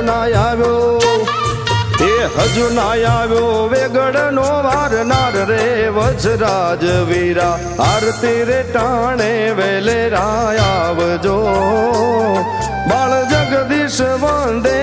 ના આવ્યો, એ હજુ ના આવ્યો વેગડનો વારનાર રે વજરાજ વીરા, આરતી રે ટાણે વેલે રાય આવજો, બાળ જગદીશ વંદે